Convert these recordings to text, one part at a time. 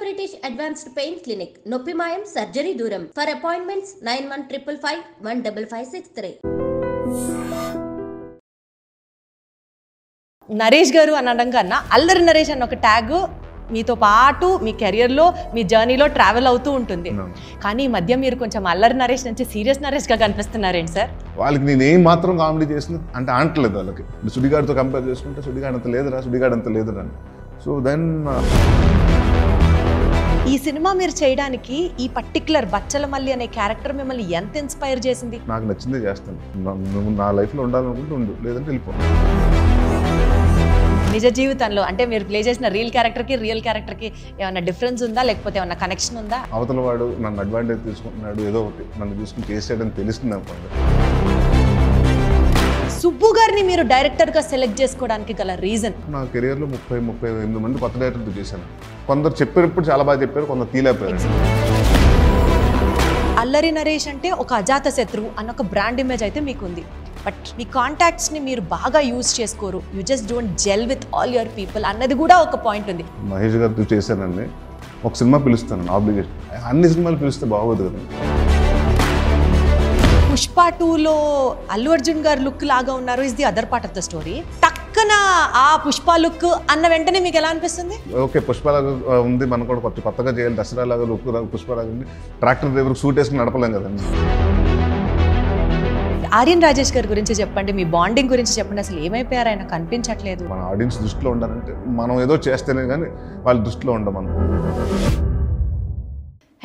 British Advanced Pain Clinic, Noppimayam Surgery Duram. For appointments 9155515563. Naresh గారు అనడం కన్నా అల్లరి నరేష్ అన్న ఒక ట్యాగ్ మీతో పాటు మీ కెరియర్లో మీ జర్నీలో ట్రావెల్ అవుతూ ఉంటుంది. కానీ ఈ మధ్య మీరు కొంచెం అల్లరి నరేష్ నుంచి సీరియస్ నరేష్గా కనిపిస్తున్నారేంటి సార్? వాళ్ళకి నేను ఏం మాత్రం కామెడీ చేసిన అంటే ఆంటలేదు వాళ్ళకి. సుడిగాడితో కంపేర్ చేసుకుంటే సుడిగాడు అంత లేదురా, సుడిగాడు అంత లేదురా. సో దెన్ ఈ సినిమా మీరు చేయడానికి ఈ పర్టికులర్ బచ్చలమల్లి అనే క్యారెక్టర్ మిమ్మల్ని ఎంత ఇన్స్పైర్ చేసింది? నాకు నచ్చిందే చేస్తాను. నువ్వు నా లైఫ్లో ఉండాలనుకుంటే ఉండు, లేదంటే వెళ్ళిపో. నిజ జీవితంలో అంటే మీరు ప్లే చేసిన రియల్ క్యారెక్టర్కి ఏమైనా డిఫరెన్స్ ఉందా, లేకపోతే ఏమైనా కనెక్షన్ ఉందా? అవతల వాడు నన్ను అడ్వాంటేజ్ తీసుకుంటున్నాడు, ఏదో ఒకటి నన్ను తీసుకుని చేసేయడం తెలుస్తుంది అనుకోండి. సుబ్బు గారిని మీరు డైరెక్టర్గా సెలెక్ట్ చేసుకోవడానికి గల రీజన్? నా కెరియర్లో 38 మంది కొత్త డైరెక్టర్తో చేశాను. కొందరు చెప్పేటప్పుడు చాలా బాగా చెప్పారు, కొందరు తీలేపారు. అల్లరి నరేష్ అంటే ఒక అజాత శత్రువు అన్న ఒక బ్రాండ్ ఇమేజ్ అయితే మీకు ఉంది. బట్ మీ కాంటాక్ట్స్ని మీరు బాగా యూజ్ చేసుకోరు, you just don't gel with all your people అన్నది కూడా ఒక పాయింట్ ఉంది. మహేష్ గారితో చేశానండి, ఒక సినిమా పిలుస్తాను ఆబ్లిగేషన్. అన్ని సినిమాలు పిలిస్తే బాగోదు కదా. పుష్ప 2లో అల్లు అర్జున్ గారు లుక్ లాగా ఉన్నారు, is the other part of the story. టక్కన ఆ పుష్ప లుక్ అన్న వెంటనే మీకు ఎలా అనిపిస్తుంది? ఓకే, పుష్పలాగా ఉంది, మనం కూడా కొత్తగా చేయాలి, దసరా లాగా లుక్ పుష్పలాగా ఉంది. ట్రాక్టర్ డ్రైవర్ సూట్ వేసుకుని నడపలేం కదండి. ఆర్యన్ రాజేష్ గారి గురించి చెప్పండి, మీ బాండింగ్ గురించి చెప్పండి. అసలు ఏమైపోయారు, ఆయన కనిపించట్లేదు. మన ఆడియన్స్ దృష్టిలో ఉండాలంటే మనం ఏదో చేస్తేనే కానీ వాళ్ళ దృష్టిలో ఉండమను.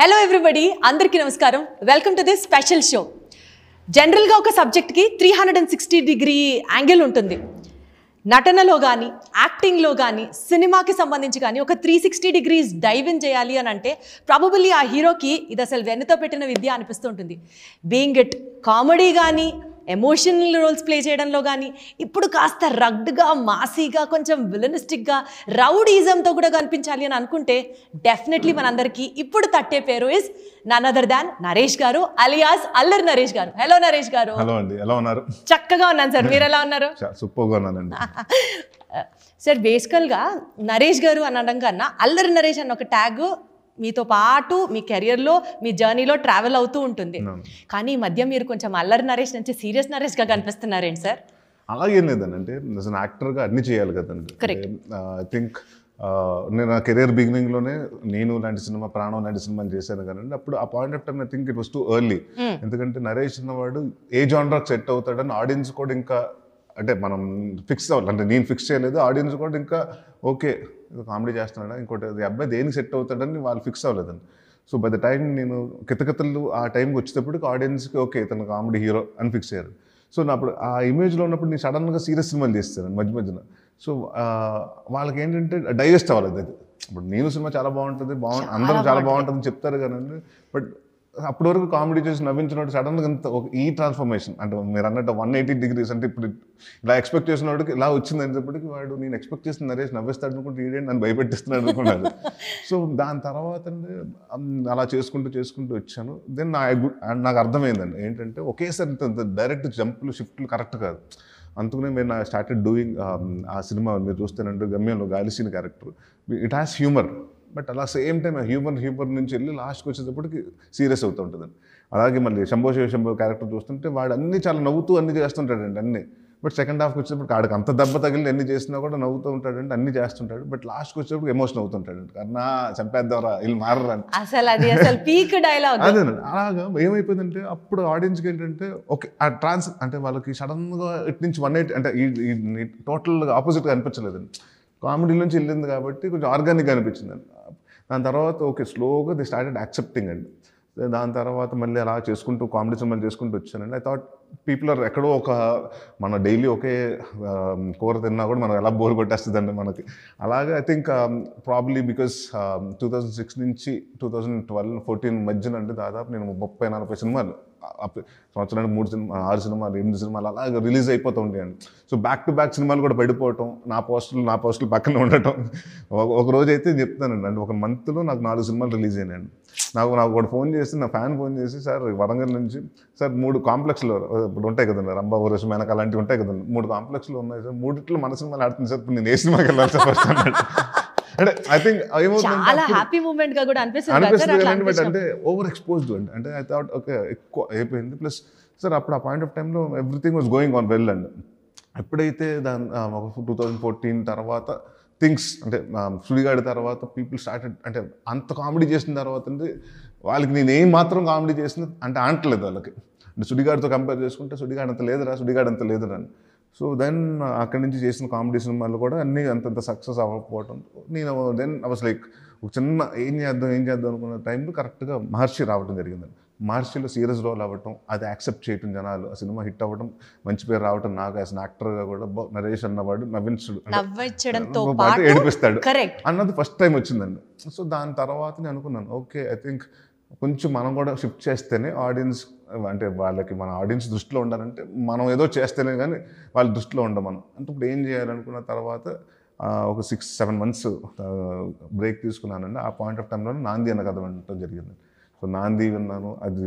హలో ఎవ్రీబడి, అందరికీ నమస్కారం. Welcome to this special show. జనరల్గా ఒక సబ్జెక్ట్కి 360 డిగ్రీ యాంగిల్ ఉంటుంది. నటనలో కానీ, యాక్టింగ్లో కానీ, సినిమాకి సంబంధించి కానీ ఒక 360 డిగ్రీస్ డైవ్ ఇన్ చేయాలి అని అంటే ప్రాబబుల్లీ ఆ హీరోకి ఇది అసలు వెన్నతో పెట్టిన విద్య అనిపిస్తూ ఉంటుంది. బీయింగ్ ఇట్ కామెడీ కానీ, ఎమోషనల్ రోల్స్ ప్లే చేయడంలో కానీ, ఇప్పుడు కాస్త రగ్డ్గా, మాసీగా, కొంచెం విలనిస్టిక్గా, రౌడీజంతో కూడా కనిపించాలి అని అనుకుంటే డెఫినెట్లీ మనందరికీ ఇప్పుడు తట్టే పేరు is none other than Naresh garu, alias Allari Naresh గారు. హలో నరేష్ గారు. హలో అండి, ఎలా ఉన్నారు? చక్కగా ఉన్నాను సార్, మీరు ఎలా ఉన్నారు? సూపర్గా ఉన్నానండి సార్. బేసికల్గా నరేష్ గారు అనడం కన్నా అల్లరి నరేష్ అన్న ఒక ట్యాగ్ మీతో పాటు మీ కెరియర్లో మీ జర్నీలో ట్రావెల్ అవుతూ ఉంటుంది. కానీ ఈ మధ్య మీరు కొంచెం అల్లరి నరేష్ నుంచి సీరియస్ నరేష్గా కనిపిస్తున్నారేంటి సార్? అలాగేం లేదండి, అంటే యాక్టర్గా అన్ని చేయాలి కదండి. ఐ థింక్ నేను నా కెరియర్ బిగినింగ్లోనే నేను లాంటి సినిమా, ప్రాణం లాంటి సినిమాలు చేశాను కదండి. అప్పుడు ఆ point of time I think it was too early. ఎందుకంటే నరేష్ అన్నవాడు ఏ జానరాకి సెట్ అవుతాడని ఆడియన్స్ కూడా ఇంకా అంటే మనం ఫిక్స్ అవ్వాలి, అంటే నేను ఫిక్స్ చేయలేదు, ఆడియన్స్ కూడా ఇంకా ఓకే కామెడీ చేస్తున్నాడా, ఇంకోటి అబ్బాయి దేనికి సెట్ అవుతాడని వాళ్ళు ఫిక్స్ అవ్వలేదండి. సో బై ద టైం నేను కితకితలు ఆ టైంకి వచ్చేటప్పటికి ఆడియన్స్కి ఓకే ఇతను కామెడీ హీరో అని ఫిక్స్ అయ్యారు. సో నా అప్పుడు ఆ ఇమేజ్లో ఉన్నప్పుడు నేను సడన్గా సీరియస్ సినిమాలు చేస్తాను మధ్యన. సో వాళ్ళకి ఏంటంటే డైజెస్ట్ అవ్వాలి అది. ఇప్పుడు నేను సినిమా చాలా బాగుంటుంది, అందరూ చాలా బాగుంటుందని చెప్తారు కానీ బట్ అప్పటి వరకు కామెడీ చేసి నవ్వించినట్టు సడన్గా ఇంత ఈ ట్రాన్స్ఫర్మేషన్ అంటే మీరు అన్నట్టు 180 డిగ్రీస్ అంటే ఇప్పుడు ఇలా ఎక్స్పెక్ట్ చేసిన వాడికి ఇలా వచ్చింది అనేటప్పటికి వాడు నేను ఎక్స్పెక్ట్ చేసిన నరేష్ నవ్విస్తాడు అనుకుంటే ఈడేంటి నన్ను భయపెట్టిస్తున్నాడు అనుకున్నాడు. సో దాని తర్వాత అలా చేసుకుంటూ వచ్చాను. దెన్ నాకు అర్థమైందండి ఏంటంటే ఒకేసారి ఇంత డైరెక్ట్ జంపులు షిఫ్ట్లు కరెక్ట్ కాదు. అందుకనే నేను స్టార్టెడ్ డూయింగ్ ఆ సినిమా మీరు చూస్తేనంటే గమ్యంలో గాలిసిన character it has humour, but అలా సేమ్ టైం హ్యూమర్ నుంచి వెళ్ళి లాస్ట్కి వచ్చేటప్పటికి సీరియస్ అవుతూ ఉంటుందండి. అలాగే మళ్ళీ శంభో క్యారెక్టర్ చూస్తుంటే వాడు అన్నీ చాలా నవ్వుతూ అన్నీ చేస్తుంటాడండి అన్నీ. బట్ సెకండ్ హాఫ్కి వచ్చేటప్పుడు ఆడికి అంత దెబ్బ తగిలి ఎన్ని చేసినా కూడా నవ్వుతూ ఉంటాడంటే అన్ని చేస్తుంటాడు. బట్ లాస్ట్కి వచ్చేటప్పుడు ఎమోషన్ అవుతుంటాడండి, కన్నా చంపేద్దారా వీళ్ళు మారని. అదే అలాగా ఏమైపోయిందంటే అప్పుడు ఆడియన్స్కి ఏంటంటే ఓకే ఆ అంటే వాళ్ళకి సడన్గా ఇటు నుంచి 180 అంటే ఈ టోటల్గా ఆపోజిట్గా అనిపించలేదండి. కామెడీ నుంచి వెళ్ళింది కాబట్టి కొంచెం ఆర్గానిక్గా అనిపించిందండి. దాని తర్వాత ఓకే స్లోగా ది స్టార్టెడ్ యాక్సెప్టింగ్ అండి. దాని తర్వాత మళ్ళీ అలా చేసుకుంటూ కామెడీ సినిమాలు చేసుకుంటూ వచ్చానండి. ఐ థాట్ పీపుల్ ఆర్ ఎక్కడో ఒక మన డైలీ ఒకే కూర తిన్నా కూడా మనం ఎలా బోర్ కొట్టేస్తుందండి మనకి. అలాగే ఐ థింక్ ప్రాబ్లీ బికాస్ 2006 నుంచి 2012-14 మధ్యన అంటే దాదాపు నేను 30-40 సినిమాలు సంవత్సరానికి 6 సినిమాలు 8 సినిమాలు అలాగే రిలీజ్ అయిపోతూ ఉండేయండి. సో బ్యాక్ టు బ్యాక్ సినిమాలు కూడా పడిపోవటం, నా పోస్టులు పక్కన ఉండటం. ఒక రోజు అయితే చెప్తానండి, అంటే ఒక మంత్లో నాకు 4 సినిమాలు రిలీజ్ అయినాయండి. నాకు ఒకటి ఫోన్ చేసి నా ఫ్యాన్ ఫోన్ చేసి సార్ వరంగల్ నుంచి సార్ 3 కాంప్లెక్స్లో ఇప్పుడు ఉంటాయి కదండి, రంభా ఊరసు మేనక అలాంటివి ఉంటాయి కదండి, 3 కాంప్లెక్స్లో ఉన్నాయి సార్, 3 మన సినిమాలు ఆడుతుంది సార్, ఇప్పుడు నేను ఏ సినిమాకి వెళ్ళాలి సార్ ఫస్ట్ అన్నట్టు. అంటే ఐ థింక్ చాలా హ్యాపీ మూమెంట్ గా కూడా అనిపిస్తుంది బట్ అంటే ఓవర్ ఎక్స్పోజ్డ్ అంటే ఐ థాట్ ఓకే ఎక్కువ అయిపోయింది. ప్లస్ సార్ అప్పుడు ఆ పాయింట్ ఆఫ్ టైంలో everything was going on well అండి. ఎప్పుడైతే దాని 2014 తర్వాత థింగ్స్ అంటే సుడిగాడి తర్వాత పీపుల్ స్టార్టెడ్ అంటే అంత కామెడీ చేసిన తర్వాత అంటే వాళ్ళకి నేను ఏం మాత్రం కామెడీ చేసిన అంటే అంటలేదు వాళ్ళకి. అంటే సుడిగాడితో కంపేర్ చేసుకుంటే సుడిగాడు అంత లేదురా అని. సో దెన్ అక్కడి నుంచి చేసిన కామెడీ సినిమాలు కూడా అన్నీ అంతంత సక్సెస్ అవ్వకపోవడం నేను దెన్ ఐ వాస్ లైక్ ఒక చిన్న ఏం చేద్దాం అనుకున్న టైంలో కరెక్ట్గా మహర్షి రావడం జరిగిందండి. మహర్షిలో సీరియస్ రోల్ అవ్వటం, అది యాక్సెప్ట్ చేయటం జనాలు, ఆ సినిమా హిట్ అవ్వడం, మంచి పేరు రావటం, నాకు యాజ్ యాక్టర్గా కూడా నరేష్ అన్నవాడు నవ్వించడంతో పాటు ఏడిపిస్తాడు అన్నది ఫస్ట్ టైం వచ్చిందండి. సో దాని తర్వాత నేను అనుకున్నాను ఓకే ఐ థింక్ కొంచెం మనం కూడా షిఫ్ట్ చేస్తేనే ఆడియన్స్ అంటే వాళ్ళకి మన ఆడియన్స్ దృష్టిలో ఉండాలంటే మనం ఏదో చేస్తేనే కానీ వాళ్ళ దృష్టిలో ఉండమనం అంటే ఇప్పుడు ఏం చేయాలనుకున్న తర్వాత ఒక 6-7 months బ్రేక్ తీసుకున్నానండి. ఆ పాయింట్ ఆఫ్ టైంలో నాంది అన్న కథ వినడం జరిగింది. సో నాంది విన్నాను, అది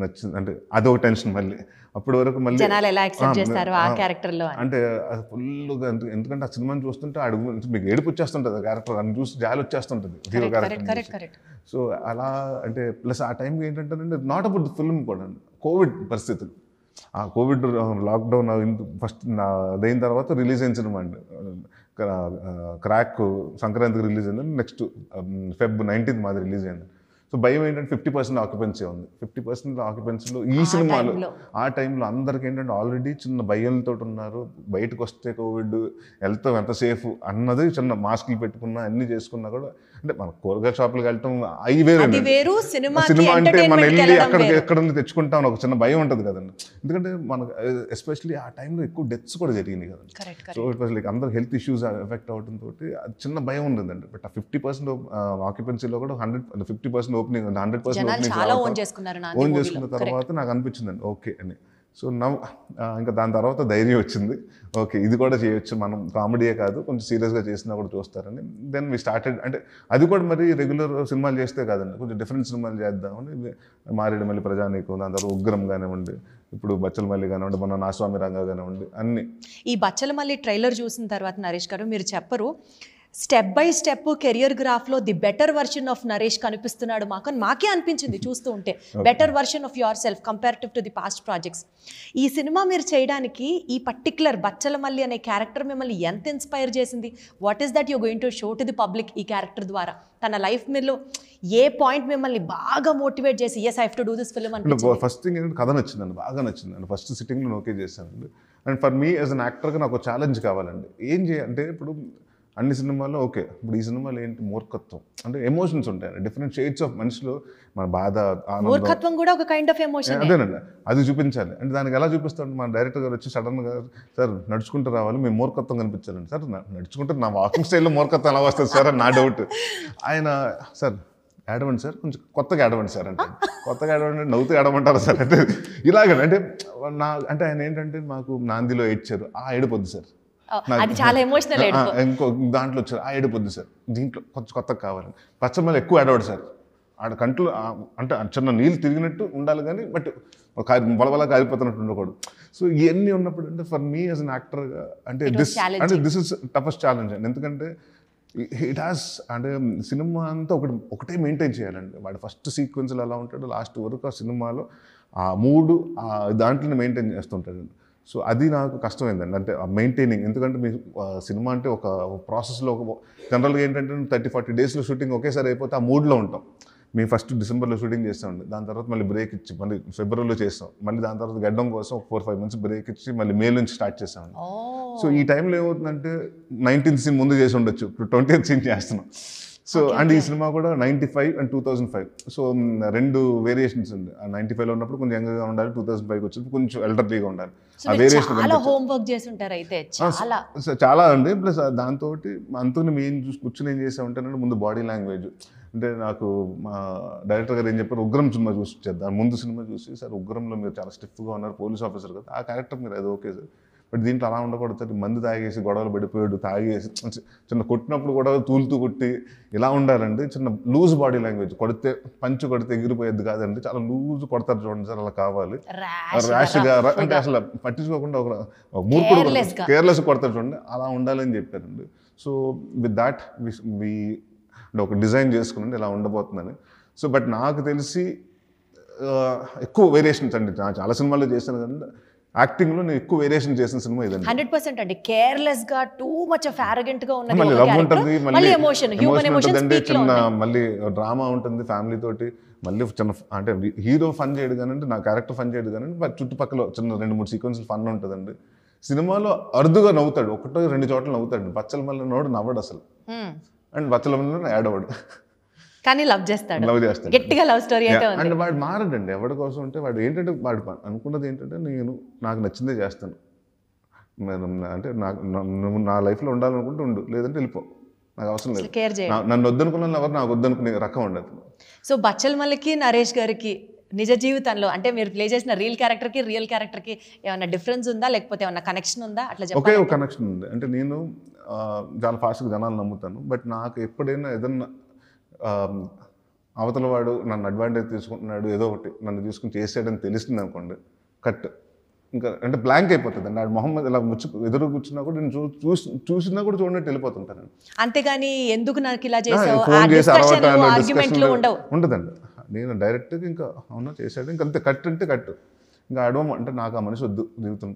నచ్చింది. అంటే అదొక టెన్షన్ మళ్ళీ అప్పటి వరకు మళ్ళీ అంటే అది ఫుల్గా ఎందుకంటే ఆ సినిమాని చూస్తుంటే అడుగు మీకు ఏడుపు వచ్చేస్తుంటుంది, ఆ క్యారెక్టర్ అని చూసి జాలి వచ్చేస్తుంటుంది హీరో క్యారెక్టర్. సో అలా అంటే ప్లస్ ఆ టైంకి ఏంటంటే నాట్ అబౌట్ ద ఫిల్మ్ కూడా కోవిడ్ పరిస్థితులు, ఆ కోవిడ్ లాక్డౌన్ ఫస్ట్ అదైన తర్వాత రిలీజ్ అయిన సినిమా అండి క్రాక్ సంక్రాంతికి రిలీజ్ అయింది. నెక్స్ట్ Feb 19th మాది రిలీజ్ అయింది. సో భయం ఏంటంటే 50% ఆక్యుపెన్సీ ఉంది. 50% ఆక్యుపెన్సీలో ఈ సినిమాలో ఆ టైంలో అందరికి ఏంటంటే ఆల్రెడీ చిన్న భయంతో ఉన్నారు, బయటకు వస్తే కోవిడ్ వెళ్తాం ఎంత సేఫ్ అన్నది, చిన్న మాస్కులు పెట్టుకున్నా అన్ని చేసుకున్నా కూడా అంటే మన కూరగాయల షాపులకు వెళ్ళటం అవి వేరు, సినిమా అంటే మనం వెళ్ళి ఎక్కడ తెచ్చుకుంటాం అని ఒక చిన్న భయం ఉంటుంది కదండి. ఎందుకంటే మనకు ఎస్పెషల్లీ ఆ టైంలో ఎక్కువ డెత్స్ కూడా జరిగినాయి కదండి. సో ఇట్ వాజ్ లైక్ అందరు హెల్త్ ఇష్యూస్ ఎఫెక్ట్ అవడం తోటి అది చిన్న భయం ఉంటుందండి. బట్ ఆ 50% ఆక్యుపెన్సీలో కూడా 50% ఓపెనింగ్ 100% ఓన్ చేసుకున్న తర్వాత నాకు అనిపించిందండి ఓకే అని. సో ఇంకా దాని తర్వాత ధైర్యం వచ్చింది, ఓకే ఇది కూడా చేయొచ్చు మనం, కామెడీయే కాదు కొంచెం సీరియస్గా చేసినా కూడా చూస్తారని. దెన్ వి స్టార్టెడ్ అంటే అది కూడా మరి రెగ్యులర్ సినిమాలు చేస్తే కాదండి, కొంచెం డిఫరెంట్ సినిమాలు చేద్దామని మారేడుమల్లి ప్రజానీకం, దాని తర్వాత ఉగ్రం కానివ్వండి, ఇప్పుడు బచ్చలమల్లి కానివ్వండి, మన నా స్వామి రంగా కానివ్వండి అన్ని. ఈ బచ్చలమల్లి ట్రైలర్ చూసిన తర్వాత నరేష్ గారు మీరు చెప్పరు స్టెప్ బై స్టెప్ కెరియర్ గ్రాఫ్లో the better version of Naresh కనిపిస్తున్నాడు మాకు అని మాకే అనిపించింది చూస్తూ ఉంటే. Better version of your self comparative to the past projects. ఈ సినిమా మీరు చేయడానికి ఈ పర్టికులర్ బచ్చలమల్లి అనే క్యారెక్టర్ మిమ్మల్ని ఎంత ఇన్స్పైర్ చేసింది? What is that you going to show to the public ఈ క్యారెక్టర్ ద్వారా? తన లైఫ్ మీలో ఏ పాయింట్ మిమ్మల్ని బాగా మోటివేట్ చేసి as I have to do this film అని? ఫస్ట్ థింగ్ ఏంటంటే కథ నచ్చిందండి, బాగా నచ్చిందండి. ఫస్ట్ సిట్టింగ్లో ఓకే చేశానండి. And for me as an యాక్టర్గా నాకు ఛాలెంజ్ కావాలండి. ఏం చేయాలంటే ఇప్పుడు అన్ని సినిమాల్లో ఓకే, ఇప్పుడు ఈ సినిమాలో ఏంటి మూర్ఖత్వం అంటే ఎమోషన్స్ ఉంటాయి, డిఫరెంట్ షేడ్స్ ఆఫ్ మనిషిలో మన బాధ, మూర్ఖత్వం కూడా ఒక కైండ్ ఆఫ్ ఎమోషన్. అదేనండి, అది చూపించాలి. అంటే దానికి ఎలా చూపిస్తాం? మన డైరెక్టర్ గారు వచ్చి సడన్గా సార్ నడుచుకుంటూ రావాలి, మేము మూర్ఖత్వం కనిపించాలండి. సార్ నడుచుకుంటే నా వాకింగ్ స్టైల్లో మూర్ఖత్వం ఎలా వస్తుంది సార్ అని నా డౌట్. ఆయన సార్ ఏడవండి సార్, కొంచెం కొత్తగా ఏడవండి సార్ అంటే, కొత్తగా ఏడవండి నవ్వుతూ ఏడమంటారు సార్ అంటే ఇలాగ అంటే ఆయన ఏంటంటే మాకు నాందిలో ఏడ్చారు, ఆ ఏడుపొద్దు సార్, అది చాలా ఎమోషనల్. ఇంకో దాంట్లో వచ్చారు ఆ ఏడుపొద్దు సార్, దీంట్లో కొంచెం కొత్తగా కావాలని. పచ్చమల్లి ఎక్కువ ఏడవాడు సార్, ఆడ కంట్లో అంటే చిన్న నీళ్ళు తిరిగినట్టు ఉండాలి కానీ బట్ బలబలా కారిపోతున్నట్టు ఉండకూడదు. సో ఇవన్నీ ఉన్నప్పుడు అంటే ఫర్ మీ యాజ్ అన్ యాక్టర్గా అంటే దిస్ ఇస్ టఫెస్ట్ ఛాలెంజ్ అండి. ఎందుకంటే ఇట్ హ్యాస్ అంటే సినిమా అంతా ఒకటే మెయింటైన్ చేయాలండి. వాడు ఫస్ట్ సీక్వెన్స్లో ఎలా ఉంటాడో లాస్ట్ వరకు ఆ సినిమాలో ఆ మూడు దాంట్లోనే మెయింటైన్ చేస్తుంటాడండి. సో అది నాకు కష్టమైందండి, అంటే మెయింటైనింగ్. ఎందుకంటే మీ సినిమా అంటే ఒక ప్రాసెస్లో జనరల్గా ఏంటంటే 30-40 daysలో షూటింగ్ ఒకేసారి అయిపోతే ఆ మూడ్లో ఉంటాం. మేము ఫస్ట్ డిసెంబర్లో షూటింగ్ చేస్తామండి, దాని తర్వాత మళ్ళీ బ్రేక్ ఇచ్చి మళ్ళీ ఫిబ్రవరిలో చేస్తాం, మళ్ళీ దాని తర్వాత గడ్డం కోసం 4-5 months బ్రేక్ ఇచ్చి మళ్ళీ మే నుంచి స్టార్ట్ చేస్తామండి. సో ఈ టైంలో ఏమవుతుందంటే 19th scene ముందు చేసి ఉండొచ్చు, ఇప్పుడు 20th scene చేస్తున్నాం. సో అండ్ ఈ సినిమా కూడా 95 and 2005. సో 2 వేరియేషన్స్ ఉంది. 95లో ఉన్నప్పుడు కొంచెం యంగ్గా ఉండాలి, 2005కి వచ్చినప్పుడు కొంచెం ఎల్డర్లీగా ఉండాలి. ఆ వేరియేషన్ చాలా అండి. ప్లస్ దాంతో అంతకు మేము కూర్చొని ఏం చేసామంటే ముందు బాడీ లాంగ్వేజ్ అంటే నాకు మా డైరెక్టర్ గారు ఏం చెప్పారు, ఉగ్రం సినిమా చూసి చేద్దాం. ముందు సినిమా చూసి సార్ ఉగ్రంలో మీరు చాలా స్టిఫ్గా ఉన్నారు, పోలీస్ ఆఫీసర్ కదా, ఆ క్యారెక్టర్ మీరు అది ఓకే సార్, బట్ దీంట్లో అలా ఉండకూడదు, మందు తాగేసి గొడవలు పడిపోయాడు, తాగేసి చిన్న కొట్టినప్పుడు కూడా తూలుతూ కొట్టి ఇలా ఉండాలండి. చిన్న లూజ్ బాడీ లాంగ్వేజ్, కొడితే పంచు కొడితే ఎగిరిపోయేది కాదండి, చాలా లూజ్ కొడతారు చూడండి సార్, అలా కావాలి. ర్యాష్గా అంటే అసలు పట్టించుకోకుండా ఒక మూర్ఖుడు కేర్లెస్ కొడతారు చూడండి, అలా ఉండాలని చెప్పారండి. సో విత్ దాట్ వి ఒక డిజైన్ చేసుకుని ఇలా ఉండబోతుందని. సో బట్ నాకు తెలిసి ఎక్కువ వేరియేషన్స్ అండి, చాలా సినిమాల్లో చేశాను కానీ యాక్టింగ్లో నేను ఎక్కువ వేరియేషన్ చేసిన సినిమా ఇదండి. 100% అండి. కేర్లెస్గా టూ మచ్ ఆఫ్ యారగెంట్గా ఉన్నది, మళ్ళీ లవ్ ఉంటుంది, మళ్ళీ ఎమోషన్, హ్యూమన్ ఎమోషన్ స్పీక్ లో చిన్న మళ్ళీ డ్రామా ఉంటుంది ఫ్యామిలీ తోటి, మళ్ళీ చిన్న అంటే హీరో ఫన్ చేయడు కానండి, నా క్యారెక్టర్ ఫన్ చేయడు కానండి, చుట్టుపక్కల చిన్న 2-3 సీక్వెన్స్లు ఫన్ ఉంటుందండి. సినిమాలో అరుదుగా నవ్వుతాడు, 1-2 చోట్ల నవ్వుతాడు. బచ్చల మళ్ళీ నోడు నవ్వడు అసలు, అండ్ బచ్చల మళ్ళీ యాడ్ అవ్వడు, కానీ లవ్ చేస్తాడు, గట్టిగా లవ్ స్టోరీ అయితే ఉంది. అండ్ వాడు మారడండి ఎవరి కోసం అంటే, వాడు ఏంటంటే వాడు అనుకున్నది ఏంటంటే నాకు నచ్చిందే చేస్తాను, అంటే నువ్వు నా లైఫ్లో ఉండాలనుకుంటే ఉండు, లేదంటే వెళ్ళిపో, నాకు అవసరం లేదు, నన్ను వద్దనుకున్న ఎవరు నాకు వద్దనుకునే రకం ఉండదు. సో బచ్చల మల్లికి నరేష్ గారికి నిజ జీవితంలో అంటే మీరు ప్లే చేసిన రియల్ క్యారెక్టర్కి ఏమైనా డిఫరెన్స్ ఉందా, లేకపోతే ఏమైనా కనెక్షన్ ఉందా? అట్లా ఒకే ఒక కనెక్షన్ ఉంది. అంటే నేను చాలా ఫాస్ట్గా జనాలు నమ్ముతాను, బట్ నాకు ఎప్పుడైనా ఏదన్నా అవతల వాడు నన్ను అడ్వాంటేజ్ తీసుకుంటున్నాడు, ఏదో ఒకటి నన్ను తీసుకుని చేసాడని తెలిసింది అనుకోండి, కట్ ఇంకా అంటే బ్లాంక్ అయిపోతుంది అండి. మొహమ్మద్ ఇలా ఎదురు కూర్చున్నా కూడా నేను చూసినా కూడా చూడనట్టు వెళ్ళిపోతుంటాను. అంతేగాని ఎందుకు నాకు ఇలా ఫోన్ చేసి ఉండదండి. నేను డైరెక్ట్గా ఇంకా అవునా చేశాడు ఇంకా అంతే, కట్ అంటే కట్, ఇంకా అంటే నాకు ఆ మనిషి వద్దు జీవితం,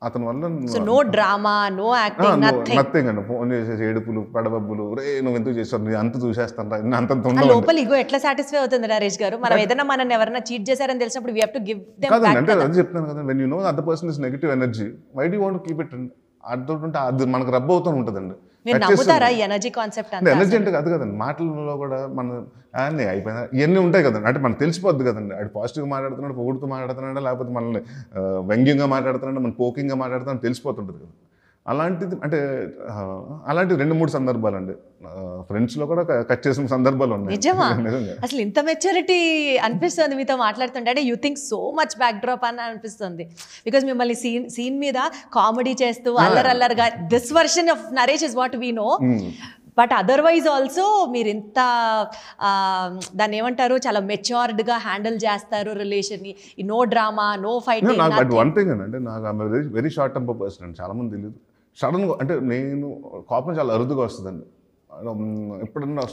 అతని వల్ల no drama, no acting, nothing అండి. ఫోన్ చేసేసి ఏడుపులు పడబబ్బులు, రే నువ్వు ఎందుకు చేస్తావు, నేను అంత చూసేస్తాను, అంత లోపల ఇగో ఎట్లా సాటిస్ఫై అవుతుంది నరేష్ గారు? మనం ఏదైనా మనల్ని ఎవరైనా చీట్ చేశారని తెలిసినప్పుడు we have to give them back. అంటే అది చెప్తాను కదా, when you know other person is negative energy, why do you want to keep it? అదొంటే అది మనకు రబ్ అవుతూ ఉంటుందండి. మీరు నమ్ముతారా ఈ ఎనర్జీ కాన్సెప్ట్? ఎనర్జీ అంటే అది కదండి, మాటలలో కూడా మన అయిపోయినా ఇవన్నీ ఉంటాయి కదండి, అంటే మనకు తెలిసిపోద్ది కదండి. అది పాజిటివ్గా మాట్లాడుతున్నాడు, పొగుడుతూ మాట్లాడుతున్నాడా, లేకపోతే మనల్ని వ్యంగ్యంగా మాట్లాడుతున్నాడు, మన పోకింగ్గా మాట్లాడుతున్నాడు తెలిసిపోతుంటుంది కదా. అలాంటిది అంటే అలాంటి 2-3 సందర్భాలు అండి, ఫ్రెండ్స్లో కూడా కట్ చేసిన సందర్భాలు ఉన్నాయి. నిజమా? అసలు ఇంత మెచ్యూరిటీ అనిపిస్తుంది మీతో మాట్లాడుతుంటే, అంటే you think so much backdrop అని అనిపిస్తుంది. బికాజ్ మిమ్మల్ని సీన్ మీద కామెడీ చేస్తూ అల్లరల్లరుగా this version of Naresh is what we know, but otherwise also మీరు ఇంత దాన్ని ఏమంటారు, చాలా మెచ్యూర్డ్గా హ్యాండిల్ చేస్తారు రిలేషన్ని, no drama, no fighting. One thing అంటే నాకు వెరీ షార్ట్ టెంపర్ పర్సన్ అండి, చాలా మంది తెలియదు. సడన్గా అంటే నేను కోపం చాలా అరుదుగా వస్తుందండి. ఎప్పుడన్నా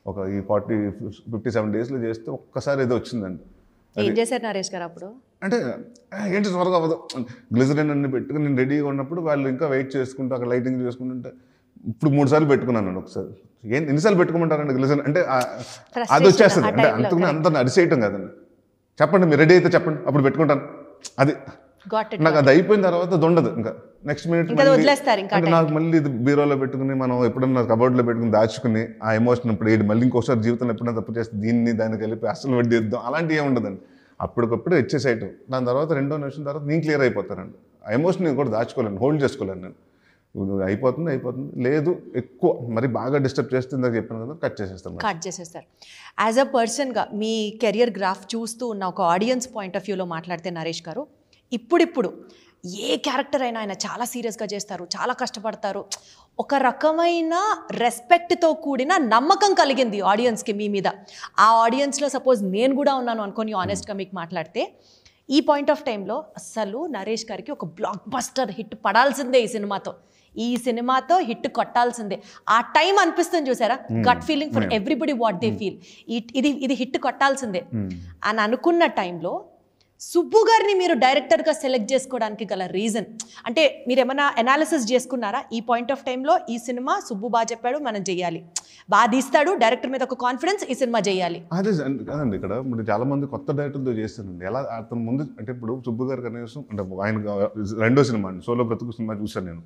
ఒక ఈ 57 డేస్లో చేస్తే ఒక్కసారి ఏదో వచ్చిందండి. ఏం చేశారు నరేష్ గారు అప్పుడు? అంటే ఏంటి త్వరగా అవ్వదు, గ్లిజరిన్ అన్ని పెట్టుకుని నేను రెడీగా ఉన్నప్పుడు వాళ్ళు ఇంకా వెయిట్ చేసుకుంటూ అక్కడ లైటింగ్ చేసుకుంటుంటే ఇప్పుడు 3 సార్లు పెట్టుకున్నాను. ఒకసారి ఎన్నిసార్లు పెట్టుకోమంటారండి గ్లిజరిన్ అంటే అది వచ్చేస్తుంది. అంటే అంత అరిసేయటం కదండి, చెప్పండి మీరు రెడీ అయితే చెప్పండి అప్పుడు పెట్టుకుంటాను, అది నాకు అది అయిపోయిన తర్వాత ఉండదు. ఇంకా నెక్స్ట్ మినిట్ అంటే నాకు మళ్ళీ ఇది బీరోలో పెట్టుకుని మనం ఎప్పుడన్నా కబోర్డ్లో పెట్టుకుని దాచుకుని ఆ ఎమోషన్ ఇప్పుడు మళ్ళీ ఇంకోసారి జీవితంలో ఎప్పుడైనా తప్పు చేస్తే దానికి కలిపి అసలు వడ్డీ ఇద్దాం అలాంటివి ఏమి ఉండదండి. అప్పటికప్పుడు ఇచ్చేసేయటం, దాని తర్వాత 2వ నిమిషం తర్వాత నేను క్లియర్ అయిపోతానండి. ఆ ఎమోషన్ నేను కూడా దాచుకోలేను, హోల్డ్ చేసుకోలేను. నేను అయిపోతుంది లేదు ఎక్కువ మరి బాగా డిస్టర్బ్ చేస్తే ఇందాక చెప్పాను కదా, కట్ చేసేస్తారు. యాజ్ అ పర్సన్గా మీ కెరియర్ గ్రాఫ్ చూస్తూ ఉన్న ఒక ఆడియన్స్ పాయింట్ ఆఫ్ వ్యూలో మాట్లాడితే నరేష్ గారు, ఇప్పుడు ఏ క్యారెక్టర్ అయినా ఆయన చాలా సీరియస్గా చేస్తారు, చాలా కష్టపడతారు, ఒక రకమైన రెస్పెక్ట్తో కూడిన నమ్మకం కలిగింది ఆడియన్స్కి మీ మీద. ఆ ఆడియన్స్లో సపోజ్ నేను కూడా ఉన్నాను అనుకోని ఆనెస్ట్గా మీకు మాట్లాడితే, ఈ పాయింట్ ఆఫ్ టైంలో అస్సలు నరేష్ గారికి ఒక బ్లాక్ బస్టర్ హిట్ పడాల్సిందే, ఈ సినిమాతో హిట్ కొట్టాల్సిందే. ఆ టైం అనిపిస్తుంది చూసారా, gut feeling for everybody what they feel, ఇది హిట్ కొట్టాల్సిందే అని అనుకున్న టైంలో సుబ్బు గారిని మీరు డైరెక్టర్గా సెలెక్ట్ చేసుకోవడానికి గల రీజన్ అంటే మీరు ఏమైనా అనాలిసిస్ చేసుకున్నారా? ఈ పాయింట్ ఆఫ్ టైంలో ఈ సినిమా సుబ్బు బాగా చెప్పాడు, మనం చెయ్యాలి, బాగా తీస్తాడు, డైరెక్టర్ మీద ఒక కాన్ఫిడెన్స్, ఈ సినిమా చేయాలి. అదే కదండి, ఇక్కడ ఇప్పుడు చాలా మంది కొత్త డైరెక్టర్తో చేస్తానండి. ఎలా అతను ముందు అంటే ఇప్పుడు సుబ్బు గారు కనీసం అంటే ఆయన 2వ సినిమా అండి, సోలో బ్రతుకు సినిమా చూశాను నేను.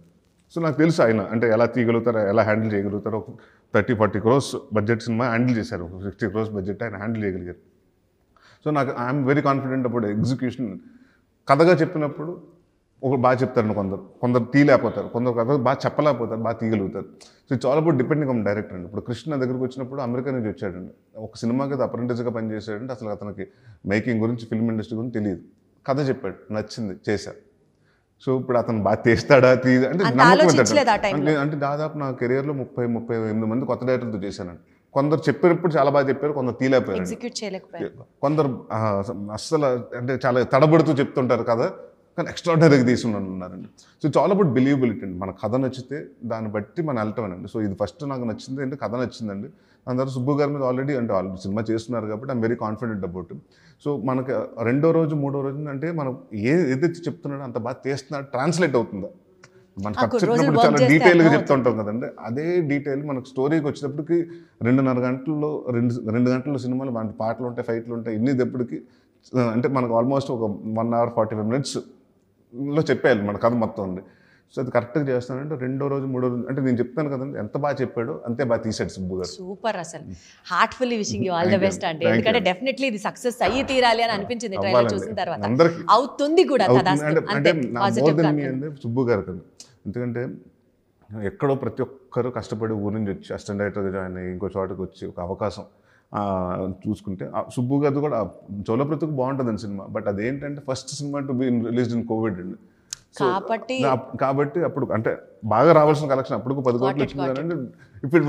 సో నాకు తెలుసు ఆయన అంటే ఎలా తీయగలుగుతారో, ఎలా హ్యాండిల్ చేయగలుగుతారో. 30-40 crores బడ్జెట్ సినిమా హ్యాండిల్ చేశారు, 60 crores బడ్జెట్ ఆయన హ్యాండిల్ చేయగలిగారు. సో నాకు ఐఎమ్ వెరీ కాన్ఫిడెంట్ అప్పుడు ఎగ్జిక్యూషన్. కథగా చెప్పినప్పుడు ఒకరు బాగా చెప్తారు, కొందరు తీయలేకపోతారు, కొందరు కథ బాగా చెప్పలేకపోతారు, బాగా తీయగలుగుతారు. So it's all about depending on director అండి. ఇప్పుడు కృష్ణ దగ్గరకు వచ్చినప్పుడు అమెరికా నుంచి వచ్చాడండి, ఒక సినిమాకి అప్రెంటిస్గా పనిచేసాడంటే అసలు అతనికి మేకింగ్ గురించి, ఫిల్మ్ ఇండస్ట్రీ గురించి తెలియదు. కథ చెప్పాడు, నచ్చింది, చేశారు. సో ఇప్పుడు అతను బాగా తీస్తాడా అంటే అంటే దాదాపు నా కెరియర్లో 30-38 మంది కొత్త డైరెక్టర్తో చేశానండి. కొందరు చెప్పినప్పుడు చాలా బాగా చెప్పారు, కొందరు తీయలేకపోయారు, కొందరు అస్సలు అంటే చాలా తడబడుతూ చెప్తుంటారు కదా, కానీ ఎక్స్ట్రాడినరీగా తీసుకున్నారండి. So it's all about believability అండి. మన కథ నచ్చితే దాన్ని బట్టి మనం వెళ్తామనండి. సో ఇది ఫస్ట్ నాకు నచ్చింది అంటే కథ నచ్చిందండి. దాని తర్వాత సుబ్బు గారి మీద ఆల్రెడీ సినిమా చేస్తున్నారు కాబట్టి I'm very confident about. So మనకి రెండో రోజు మూడో రోజు అంటే మనం ఏదైతే చెప్తున్నాడో అంత బాగా తీస్తున్నాడు, ట్రాన్స్లేట్ అవుతుందా. మన చెప్పినప్పుడు చాలా డీటెయిల్గా చెప్తుంటాం కదండి, అదే డీటెయిల్ మనకు స్టోరీకి వచ్చేటప్పటికి 2.5 గంటల్లో 2 గంటల సినిమాలు మన పాటలు ఉంటాయి, ఫైట్లు ఉంటాయి, ఇన్ని దప్పటికి అంటే మనకు ఆల్మోస్ట్ ఒక 1 hour 45 minutesలో చెప్పేయాలి మన కథ మొత్తం ఉంది. సో అది కరెక్ట్గా చేస్తానంటే రెండో రోజు మూడో రోజు అంటే నేను చెప్తాను కదండి, ఎంత బాగా చెప్పాడో అంతే బాగా తీసాడు సుబ్బు గారు. సూపర్, అసలు heartfully wishing you all the best అండి. ఎందుకంటే డెఫినెట్లీ ఇది సక్సెస్ అయ్యి తీరాలి అని అనిపించింది ట్రైలర్ చూసిన తర్వాత, అవుతుంది కూడా. అంటే మోర్ దెన్ మీ అంటే సుబ్బు గారు కదా, ఎందుకంటే ఎక్కడో ప్రతి ఒక్కరు కష్టపడి ఊరి నుంచి వచ్చి అసిస్టెంట్ డైరెక్టర్గా జాయిన్ అయ్యి ఇంకో చోటకి వచ్చి ఒక అవకాశం చూసుకుంటే సుబ్బు గారిది కూడా చోళప్రతుకు బాగుంటుందండి సినిమా. బట్ అదేంటంటే first cinema to be released in Covid అండి. కాబట్టి అప్పుడు అంటే బాగా రావాల్సిన కలెక్షన్ అప్పుడు 10 కోట్లు వచ్చింది అంటే ఇప్పుడు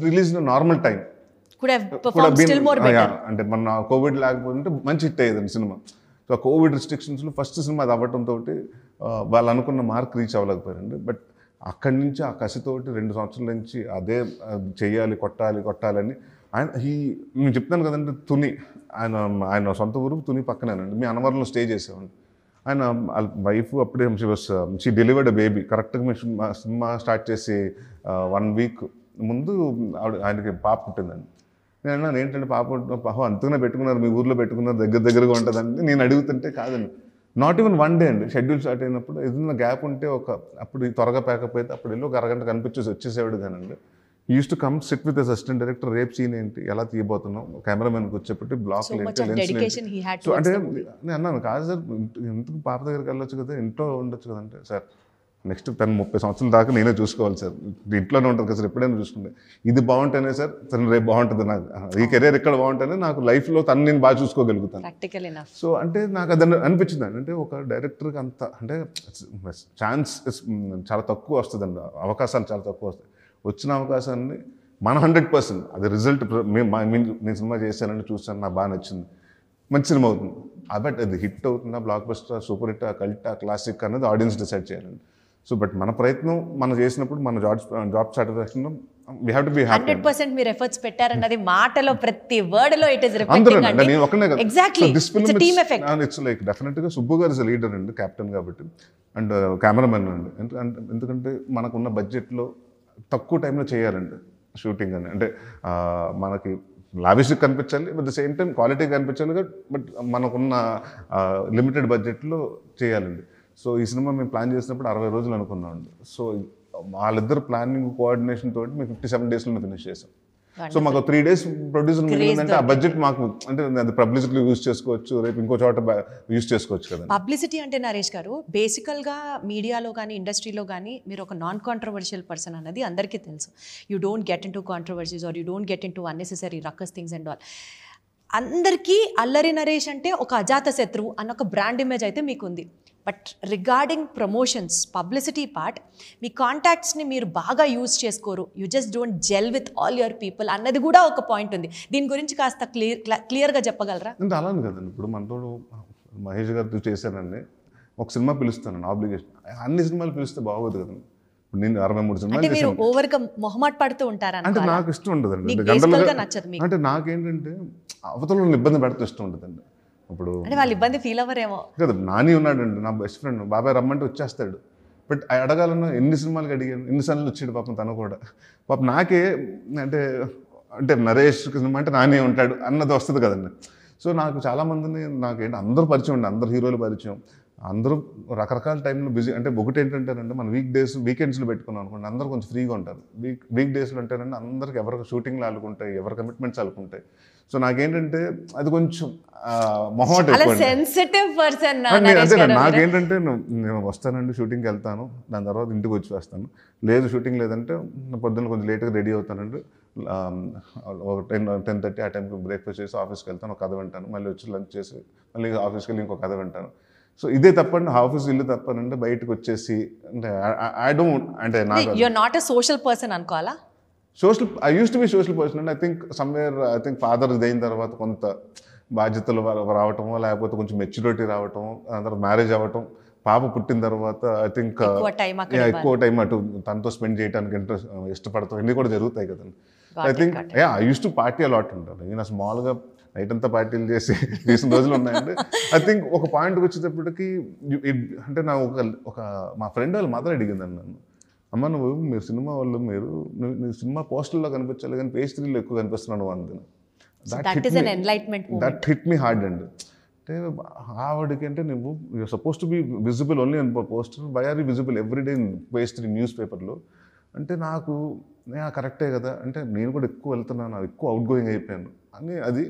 రిలీజ్ నార్మల్ టైం అంటే మన కోవిడ్ లేకపోతే మంచి హిట్ అయ్యేదండి సినిమా. సో కోవిడ్ రిస్ట్రిక్షన్స్లో ఫస్ట్ సినిమా అది అవ్వటంతో వాళ్ళు అనుకున్న మార్క్ రీచ్ అవ్వలేకపోయారండి. బట్ అక్కడి నుంచి ఆ కసితోటి 2 సంవత్సరాల నుంచి అదే చెయ్యాలి, కొట్టాలని నేను చెప్తాను కదండి, ఆయన సొంత ఊరు తుని పక్కనేనండి. మీ అనవరంలో స్టే చేసామండి. ఆయన వైఫ్ అప్పుడే షీ డెలివర్డ్ బేబీ. కరెక్ట్గా మీ సినిమా స్టార్ట్ చేసి 1 week ముందు ఆయనకి పాప పుట్టిందండి. నేను అన్నాను ఏంటంటే పాప అంతగానే పెట్టుకున్నారు, మీ ఊర్లో పెట్టుకున్నారు, దగ్గరగా ఉంటుందండి. నేను అడుగుతుంటే కాదండి, నాట్ ఈవెన్ 1 day అండి. షెడ్యూల్ స్టార్ట్ అయినప్పుడు ఏదైనా గ్యాప్ ఉంటే అప్పుడు త్వరగా ప్యాకప్ అయితే అప్పుడు వెళ్ళి ఒక అరగంట వచ్చేసేవాడు కానండి. Use to come SIT with assistant director, రేపు సీన్ ఏంటి, ఎలా తీయబోతున్నాం, కెమెరామెన్కి వచ్చేప్పటి బ్లాక్ సో అంటే నేను అన్నాను కాదు సార్ ఎందుకు పాప దగ్గరికి వెళ్ళొచ్చు కదా, ఇంట్లో ఉండొచ్చు కదంటే సార్ నెక్స్ట్ 10-30 సంవత్సరాల దాకా నేనే చూసుకోవాలి సార్, ఇంట్లోనే ఉంటుంది కదా సార్, ఎప్పుడైనా చూసుకుంటే ఇది బాగుంటేనే సార్ తను రేపు బాగుంటుంది, నాకు ఈ కెరీర్ ఎక్కడ బాగుంటేనే నాకు లైఫ్లో తను నేను బాగా చూసుకోగలుగుతాను. సో అంటే నాకు అది అనిపించింది అంటే ఒక డైరెక్టర్కి అంత అంటే ఛాన్స్ చాలా తక్కువ వస్తుందండి, అవకాశాలు చాలా తక్కువ వస్తాయి. వచ్చిన అవకాశాన్ని మన 100% అది రిజల్ట్ నేను సినిమా చేశానని చూసాను, నాకు బాగా నచ్చింది, మంచి సినిమా అవుతుంది. బట్ అది హిట్ అవుతుందా, బ్లాక్ బస్టర్, సూపర్ హిట్, కల్టా, క్లాసిక్ అనేది ఆడియన్స్ డిసైడ్ చేయాలండి. సో బట్ మన ప్రయత్నం మనం చేసినప్పుడు మన job satisfaction we have to be happy. 100% మీరు ఎఫర్ట్స్ పెట్టారన్నది మాటలో ప్రతి వర్డ్ లో ఇట్ ఇస్ రిఫ్లెక్టింగ్ అండి. నేను ఒక్కనే కదా, exactly it's team effect. It's like డెఫినెట్గా సుబ్బు గారు ఇస్ లీడర్ అండి, కెప్టెన్ కాబట్టి, అండ్ కెమెరామెన్ అండి. ఎందుకంటే మనకున్న బడ్జెట్లో తక్కువ టైంలో చేయాలండి షూటింగ్ అని, అంటే మనకి లావిష్గా కనిపించాలి, but the same time quality కనిపించాలి, బట్ మనకున్న లిమిటెడ్ బడ్జెట్లో చేయాలండి. సో ఈ సినిమా మేము ప్లాన్ చేసినప్పుడు 60 రోజులు అనుకున్నామండి. సో వాళ్ళిద్దరు ప్లానింగ్ కోఆర్డినేషన్ తోటి మేము 57 daysలో ఫినిష్ చేసాం. సో మాకు 3 days ప్రొడ్యూసర్ మిగిలిందంటే ఆ బడ్జెట్ మాకు అంటే అది పబ్లిసిటీలో యూజ్ చేసుకోవచ్చు, రేపు ఇంకో చోట యూజ్ చేసుకోవచ్చు కదా. పబ్లిసిటీ అంటే నరేష్ గారు బేసికల్గా మీడియాలో కానీ ఇండస్ట్రీలో కానీ మీరు ఒక నాన్ కాంట్రవర్షియల్ పర్సన్ అన్నది అందరికీ తెలుసు. You don't get into controversies or you don't get into unnecessary ruckus things and all. అందరికీ అల్లరి నరేష్ అంటే ఒక అజాత శత్రువు అన్న ఒక బ్రాండ్ ఇమేజ్ అయితే మీకు ఉంది. But regarding promotions, publicity part, మీ కాంటాక్ట్స్ని మీరు బాగా యూజ్ చేసుకోరు, you just don't gel with all your people అన్నది కూడా ఒక పాయింట్ ఉంది. దీని గురించి కాస్త క్లియర్గా చెప్పగలరా? అంటే అలానే కదండి, ఇప్పుడు మనతో మహేష్ గారితో చేశానండి, ఒక సినిమా పిలుస్తానండి ఆబ్లిగేషన్, అన్ని సినిమాలు పిలిస్తే బాగోదు కదండి. నేను 63 సినిమాలు అంటే మీరు ఓవర్గా మొహమాట పడుతూ ఉంటారా? అంటే నాకు ఇష్టం ఉండదండి, అంటే నాకేంటంటే అవతల ఇబ్బంది పెడితే ఇష్టం ఉండదండి. ఇప్పుడు అంటే వాళ్ళు ఇబ్బంది ఫీల్ అవ్వరేమో కదా. నాని ఉన్నాడండి నా బెస్ట్ ఫ్రెండ్, బాబాయ్ రమ్మంటే వచ్చేస్తాడు. బట్ అడగాలన్నా ఎన్ని సినిమాలకి అడిగాను, ఎన్నిసార్లు వచ్చాడు పాపం తను కూడా. పాపం నాకే అంటే నరేష్ సినిమా అంటే నాని ఉంటాడు అన్నది వస్తుంది కదండి. సో నాకు చాలామందిని నాకేంటి అందరూ పరిచయం ఉండి, అందరు హీరోలు పరిచయం, అందరూ రకరకాల టైంలో బిజీ. అంటే ఒకటి ఏంటంటేనంటే మన వీకెండ్స్లో పెట్టుకున్నాం అనుకోండి, అందరూ కొంచెం ఫ్రీగా ఉంటారు. వీక్ డేస్లో అంటేనంటే అందరికి ఎవరికి షూటింగ్లు ఆడుకుంటాయి, ఎవరి కమిట్మెంట్స్ ఆడుకుంటాయి. సో నాకేంటంటే అది కొంచెం మొహమాట ఎక్కువ. నాకేంటంటే నేను వస్తానండి, షూటింగ్కి వెళ్తాను, దాని తర్వాత ఇంటికి వచ్చి వస్తాను. లేదు షూటింగ్ లేదంటే పొద్దున్న కొంచెం లేట్గా రెడీ అవుతానండి, ఒక 10-10:30 ఆ టైంకి బ్రేక్ఫాస్ట్ చేసి ఆఫీస్కి వెళ్తాను, ఒక కథ వింటాను, మళ్ళీ వచ్చి లంచ్ చేసి మళ్ళీ ఆఫీస్కి వెళ్ళి ఇంకో కథ వింటాను. సో ఇదే తప్పండి, ఆఫీస్ ఇల్లు తప్పనంటే బయటకు వచ్చేసి అంటే ఐ డోంట్ అంటే నాకు you are not a social person అనుకోవాలా. I use to be social person and I think father అయిన తర్వాత కొంత బాధ్యతలు రావటమో, లేకపోతే కొంచెం మెచ్యూరిటీ రావటం, దాని తర్వాత మ్యారేజ్ అవ్వటం, పాప పుట్టిన తర్వాత ఐ థింక్ ఎక్కువ టైం అటు తనతో స్పెండ్ చేయడానికి ఇష్టపడతాం ఇన్ని కూడా జరుగుతాయి కదండి. I think I use to party a lot ఉంటాను. నేను స్మాల్గా నైట్ అంతా పార్టీలు చేసి చేసిన రోజులు ఉన్నాయండి. ఐ థింక్ ఒక పాయింట్కి వచ్చేటప్పటికి అంటే నా ఒక మా ఫ్రెండ్ వాళ్ళ మదర్ అడిగిందండి నన్ను, అమ్మ మీరు సినిమా వాళ్ళు నీ సినిమా పోస్టర్లో కనిపించాలి కానీ పేజ్ 3లో ఎక్కువ కనిపిస్తున్నాను అంది. దట్ హిట్ మీ హార్డ్ అండి. అంటే ఆవిడకి అంటే నువ్వు you are suppose to be visible only on poster, why are you visible everyday in page 3 news పేపర్లో అంటే నాకు కరెక్టే కదా, అంటే నేను కూడా ఎక్కువ వెళ్తున్నాను, ఎక్కువ అవుట్ గోయింగ్ అయిపోయాను అని. అది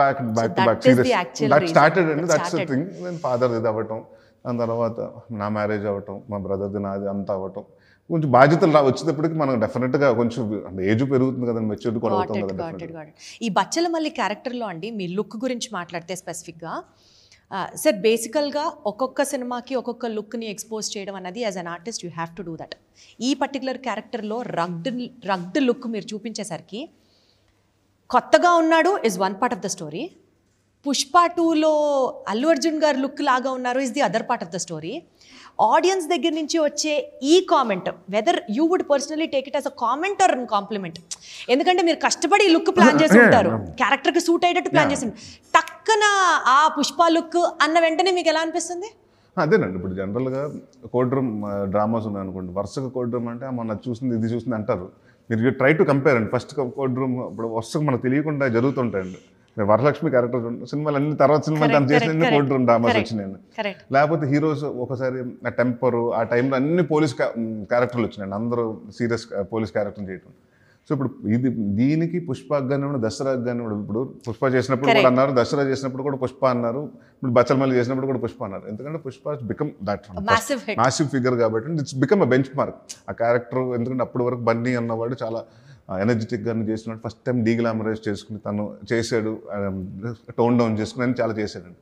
back to back that started అండి. That's the thing. నేను ఫాదర్ ఇది అవ్వటం, దాని తర్వాత నా మ్యారేజ్ అవ్వటం, మా బ్రదర్ది నాది అంతా అవ్వటం, కొంచెం బాధ్యతలు వచ్చేటప్పటికి మనం డెఫినెట్గా కొంచెం ఏజ్ పెరుగుతుంది కదండి, మెచ్యూరిటీ కూడా అవుతుంది కదా. ఈ బచ్చల మల్లి క్యారెక్టర్లో అండి మీ లుక్ గురించి మాట్లాడితే స్పెసిఫిక్గా సార్, బేసికల్గా ఒక్కొక్క సినిమాకి ఒక్కొక్క లుక్ని ఎక్స్పోజ్ చేయడం అన్నది as an artist you have to do that. ఈ పర్టికులర్ క్యారెక్టర్లో రగ్డ్ లుక్ మీరు చూపించేసరికి కొత్తగా ఉన్నాడు is one part of the story, Pushpa 2లో అల్లు అర్జున్ గారు లుక్ లాగా ఉన్నారు is the other part of the story. Audience దగ్గర నుంచి వచ్చే ఈ comment whether you would personally take it as a comment or compliment, ఎందుకంటే మీరు కష్టపడి లుక్ ప్లాన్ చేసి ఉంటారు, క్యారెక్టర్కి సూట్ అయ్యేటట్టు ప్లాన్ చేసి టక్కన ఆ పుష్ప లుక్ అన్న వెంటనే మీకు ఎలా అనిపిస్తుంది? అదేనండి, ఇప్పుడు జనరల్గా కోర్ట్ రూమ్ డ్రామాస్ ఉన్నాయి అనుకోండి, వరుసగా కోర్ట్ రూమ్ అంటే మన చూసింది ఇది చూసింది అంటారు. మీరు ట్రై టు కంపేర్ అండి. ఫస్ట్ కోర్ట్ రూమ్ ఇప్పుడు వరుసగా మనకు తెలియకుండా జరుగుతుంటాయండి. వరలక్ష్మి క్యారెక్టర్ సినిమాలు అన్ని తర్వాత సినిమాలు తను చేసిన కోర్ట్ రూమ్ డ్రామాస్ వచ్చినాయండి. లేకపోతే హీరోస్ ఒకసారి టెంపరు ఆ టైంలో అన్ని పోలీస్ క్యారెక్టర్లు వచ్చినాయండి, అందరూ సీరియస్ పోలీస్ క్యారెక్టర్ చేయటం. సో ఇప్పుడు ఇది దీనికి పుష్పకు కానివ్వండి, దసరాకు కానివ్వండి, ఇప్పుడు పుష్ప చేసినప్పుడు కూడా అన్నారు, దసరా చేసినప్పుడు కూడా పుష్ప అన్నారు, ఇప్పుడు బచ్చల మల్లి చేసినప్పుడు కూడా పుష్ప అన్నారు. ఎందుకంటే Pushpa become that massive figure కాబట్టి it's become a benchmark ఆ క్యారెక్టర్. ఎందుకంటే అప్పటి వరకు బన్నీ అన్నవాడు చాలా ఎనర్జెటిక్గా చేసినాడు, ఫస్ట్ టైం డీగ్లామరైజ్ చేసుకుని తను చేశాడు, టోన్ డౌన్ చేసుకుని అని చాలా చేశాడండి.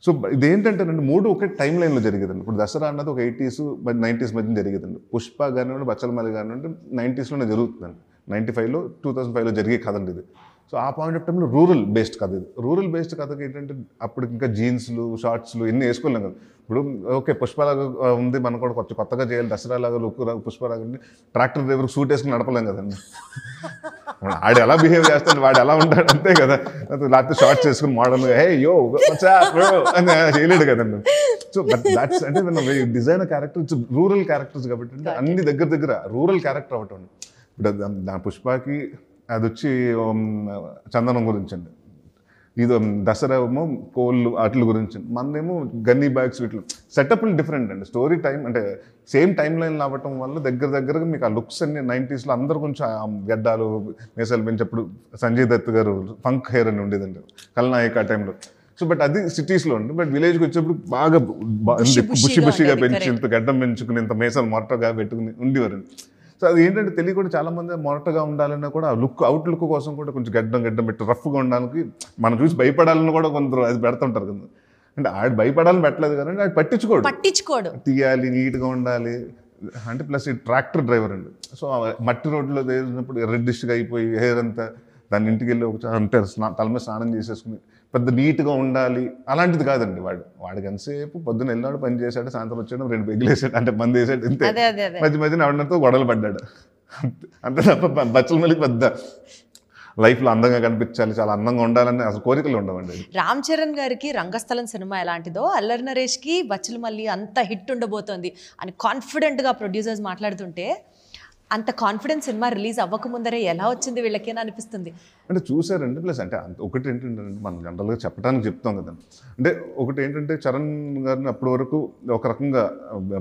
సో ఇదేంటంటే మూడు ఒకే టైం లైన్లో జరిగేదండి. ఇప్పుడు దసరా అన్నది ఒక 80s 90s మధ్య జరిగేదండి. పుష్ప కానివ్వండి, బచ్చల మల్లి కానివ్వండి 90sలోనే జరుగుతుందండి. 95లో 2005లో జరిగే కథండి ఇది. సో ఆ పాయింట్ ఆఫ్ టైంలో రూరల్ బేస్డ్ కథ ఇది. రూరల్ బేస్డ్ కథకి ఏంటంటే అప్పుడు ఇంకా జీన్స్లు షార్ట్స్లు ఎన్ని వేసుకోలేం కదా. ఇప్పుడు ఓకే పుష్పలాగా ఉంది, మనం కూడా కొత్తగా చేయాలి, దసరాలాగా లుక్ పుష్పలాగా ట్రాక్టర్ డ్రైవర్కి సూట్ వేసుకుని నడపలేం కదండి. వాడు ఎలా బిహేవ్ చేస్తాడు, వాడు ఎలా ఉంటాడు అంతే కదా. లేకపోతే షార్ట్స్ వేసుకుని మోడల్ అని చేయలేడు కదండి. సో దాట్స్ అంటే design character it's rural characters కాబట్టి అంటే అన్ని దగ్గర రూరల్ క్యారెక్టర్ అవటం. ఇప్పుడు నా పుష్పకి అది వచ్చి చందనం గురించి అండి, ఇది దసరా ఏమో కోళ్ళు వాటి గురించి, మనదేమో గన్నీ బ్యాగ్స్ వీటిలో సెటప్లు డిఫరెంట్ అండి. స్టోరీ టైం అంటే సేమ్ టైం లైన్లో అవ్వటం వల్ల దగ్గరగా మీకు ఆ లుక్స్ అన్ని 90sలో అందరూ కొంచెం గడ్డాలు మేసాలు పెంచినప్పుడు సంజయ్ దత్ గారు ఫంక్ హెయిర్ అని ఉండేదండి కల్నాయక్ ఆ టైంలో. సో బట్ అది సిటీస్లో ఉంది. బట్ విలేజ్కి వచ్చేప్పుడు బాగా బుషిగా పెంచి ఇంత గడ్డం పెంచుకుని ఇంత మేసాలు మొరటగా పెట్టుకుని ఉండేవారండి. సో అది ఏంటంటే తెలియకుండా చాలామంది మొరటగా ఉండాలన్నా కూడా లుక్ అవుట్ లుక్ కోసం కూడా కొంచెం గడ్డం పెట్టి రఫ్గా ఉండడానికి మనం చూసి భయపడాలని కూడా కొందరు అది పెడుతుంటారు కదా. అంటే ఆడు భయపడాలని పెట్టలేదు కానీ ఆడు పట్టించుకోడు, తీయాలి, నీట్గా ఉండాలి అంటే. ప్లస్ ఈ ట్రాక్టర్ డ్రైవర్ అండి. సో మట్టి రోడ్లో వేసినప్పుడు రెడ్డిష్గా అయిపోయి హెయిర్ అంతా దాన్ని ఇంటికి వెళ్ళి అంటే తల మీద స్నానం చేసేసుకుని పెద్ద నీట్గా ఉండాలి అలాంటిది కాదండి. వాడికి ఎంతసేపు పొద్దున్న వెళ్ళాడు, పని చేశాడు, సాయంత్రం వచ్చాడు, 2 పెగ్గులు వేసాడు, అంటే మంది వేసాడు, ఇంతే. మధ్యన ఎవరితో గొడవలు పడ్డాడు అంతే తప్ప బచ్చల మల్లికి పెద్ద లైఫ్లో అందంగా కనిపించాలి, చాలా అందంగా ఉండాలని అసలు కోరికలు ఉండవండి. రామ్ చరణ్ గారికి రంగస్థలం సినిమా ఎలాంటిదో అల్లరి నరేష్కి బచ్చల మల్లి అంత హిట్ ఉండబోతోంది అని కాన్ఫిడెంట్గా ప్రొడ్యూసర్స్ మాట్లాడుతుంటే అంత కాన్ఫిడెన్స్ సినిమా రిలీజ్ అవ్వకముందరే ఎలా వచ్చింది వీళ్ళకి అని అనిపిస్తుంది. అంటే చూసారండి. ప్లస్ అంటే ఒకటి ఏంటంటే మనం జనరల్గా చెప్పడానికి చెప్తాం కదా. అంటే ఒకటి ఏంటంటే చరణ్ గారిని అప్పటి వరకు ఒక రకంగా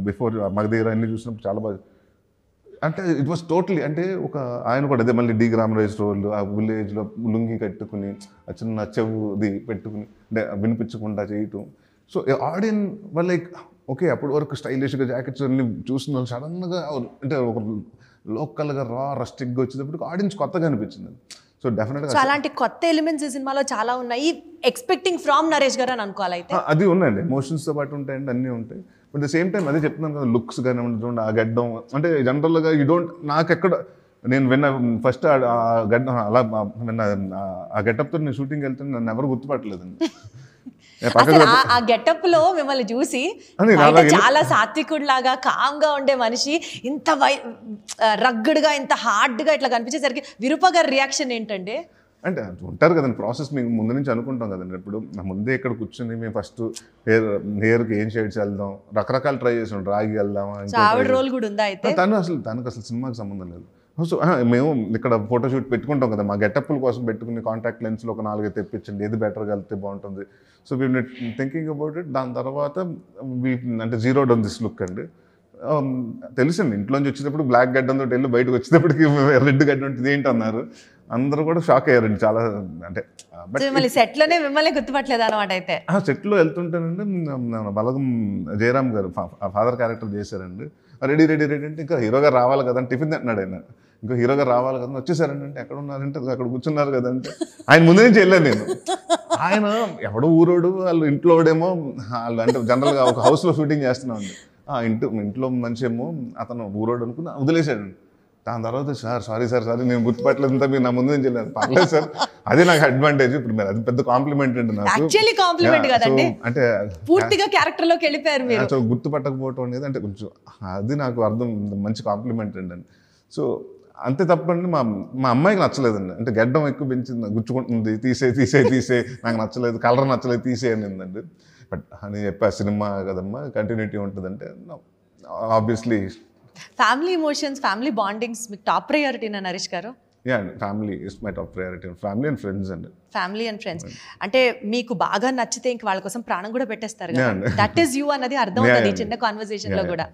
బిఫోర్ మగధీర అన్ని చూసినప్పుడు చాలా బాగా అంటే ఇట్ వాస్ టోటలీ అంటే ఒక ఆయన కూడా అదే మళ్ళీ డీగ్లామరైజ్ రోల్, ఆ విలేజ్లో లుంగి కట్టుకుని ఆ చిన్న చెవుది పెట్టుకుని అంటే వినిపించకుండా చేయటం. సో ఆడియన్ వాళ్ళు లైక్ ఓకే అప్పటి వరకు స్టైలిష్గా జాకెట్స్ అన్ని చూసిన వాళ్ళు సడన్గా అంటే ఒక లోకల్గా రస్టిక్గా వచ్చేటప్పుడు ఆడియన్స్ కొత్తగా అనిపించింది. సో డెఫినెట్గా అలాంటి కొత్త ఎలిమెంట్స్ ఈ సినిమాలో చాలా ఉన్నాయి, ఎక్స్పెక్టింగ్ ఫ్రమ్ నరేష్ గారు అని అనుకోవాలి. అయితే అది ఉన్నాయండి, ఎమోషన్స్తో పాటు ఉంటాయండి, అన్నీ ఉంటాయి. బట్ ద సేమ్ టైం అదే చెప్తున్నాను కదా, లుక్స్ కానీ చూడండి, ఆ గడ్డం అంటే జనరల్గా నాకు ఎక్కడ నేను ఫస్ట్ ఆ గడ్డం అలా ఆ గెటప్తో నేను షూటింగ్కి వెళ్తే నన్ను ఎవరు గుర్తుపట్టలేదండి. అసలు ఆ గెటప్ లో మిమ్మల్ని చూసి చాలా సాత్వికుడిలాగా కామ్గా ఉండే మనిషి ఇంత రగ్గుడుగా ఇంత హార్డ్గా ఇట్లా కనిపించేసరికి విరూప గారి రియాక్షన్ ఏంటండి? అంటే ఉంటారు కదండి ప్రాసెస్, మేము ముందు నుంచి అనుకుంటాం కదండి. ఇప్పుడు ముందే ఇక్కడ కూర్చొని మేము ఫస్ట్ హెయిర్కి ఏం షేడ్స్ వెళ్దాం, రకరకాల ట్రై చేసాం, రాగి వెళ్దాం. ఆవిడ రోల్ కూడా ఉందా అయితే? తనకు అసలు సినిమాకి సంబంధం లేదు. సో మేము ఇక్కడ ఫోటోషూట్ పెట్టుకుంటాం కదా, మా గెటప్ల కోసం పెట్టుకుని కాంటాక్ట్ లెన్స్లో ఒక 4 తెప్పించండి, ఏది బెటర్గా వెళ్తే బాగుంటుంది. So we thinking about it. దాని తర్వాత అంటే జీరో డౌన్ దిస్ లుక్ అండి. తెలిసింది ఇంట్లోంచి వచ్చేటప్పుడు బ్లాక్ గడ్డంతో వెళ్ళి బయటకు వచ్చేటప్పటికి రెడ్ గడ్డ ఉంటుంది ఏంటి అన్నారు. అందరూ కూడా షాక్ అయ్యారండి చాలా. అంటే సెట్లోనే మిమ్మల్ని గుర్తుపట్టలేదు అనమాట. అయితే సెట్లో వెళ్తుంటానండి, బలగం జయరామ్ గారు ఫాదర్ క్యారెక్టర్ చేశారండి. రెడీ అంటే ఇంకా హీరోగా రావాలి కదా, టిఫిన్ తింటున్నాడు ఆయన, ఇంకా హీరోగా రావాలి కదా, వచ్చేసారండి. అంటే ఎక్కడ ఉన్నారంటే అక్కడ కూర్చున్నారు కదంటే ఆయన ముందు నుంచి వెళ్ళాను నేను. ఆయన ఎవడో ఊరోడు, వాళ్ళు ఇంట్లోడేమో వాళ్ళు అంటే జనరల్గా ఒక హౌస్లో షూటింగ్ చేస్తున్నామండి. ఇంట్లో మనిషి ఏమో అతను ఊరోడు అనుకుని వదిలేశాడు. దాని తర్వాత సారీ నేను గుర్తుపట్టలేదు, మీరు నా ముందు నుంచి వెళ్ళాను. పర్లేదు సార్, అదే నాకు అడ్వాంటేజ్. ఇప్పుడు మీరు అది పెద్ద కాంప్లిమెంట్ అండి నాకు. అంటే పూర్తిగా క్యారెక్టర్ లోకి వెళ్ళిపోయారు మీరు. గుర్తుపట్టకపోవటం అనేది అంటే కొంచెం అది నాకు అర్థం, మంచి కాంప్లిమెంట్ అండి. సో అంతే తప్పండి. మా అమ్మాయికి నచ్చలేదండి. అంటే గడ్డం ఎక్కువ పెంచింది, గుచ్చుకుంటుంది, తీసే నాకు నచ్చలేదు, కలర్ నచ్చలేదు, తీసేయండి. బట్ అని చెప్పా, సినిమా కదమ్మా కంటిన్యూటీ ఉంటుందంటే obviously. Family emotions, family bondings మీకు టాప్ ప్రయారిటీనా నరేష్ గారు? Yeah, family is my top priority. Family and friends అండి. ఫ్యామిలీ అండ్ ఫ్రెండ్స్ అంటే మీకు బాగా నచ్చితే ఇంక వాళ్ళ కోసం ప్రాణం కూడా పెట్టేస్తారు కదా, దట్ ఈస్ యూ అన్నది అర్థం అవుతుంది చిన్న కాన్వర్సేషన్ లో కూడా.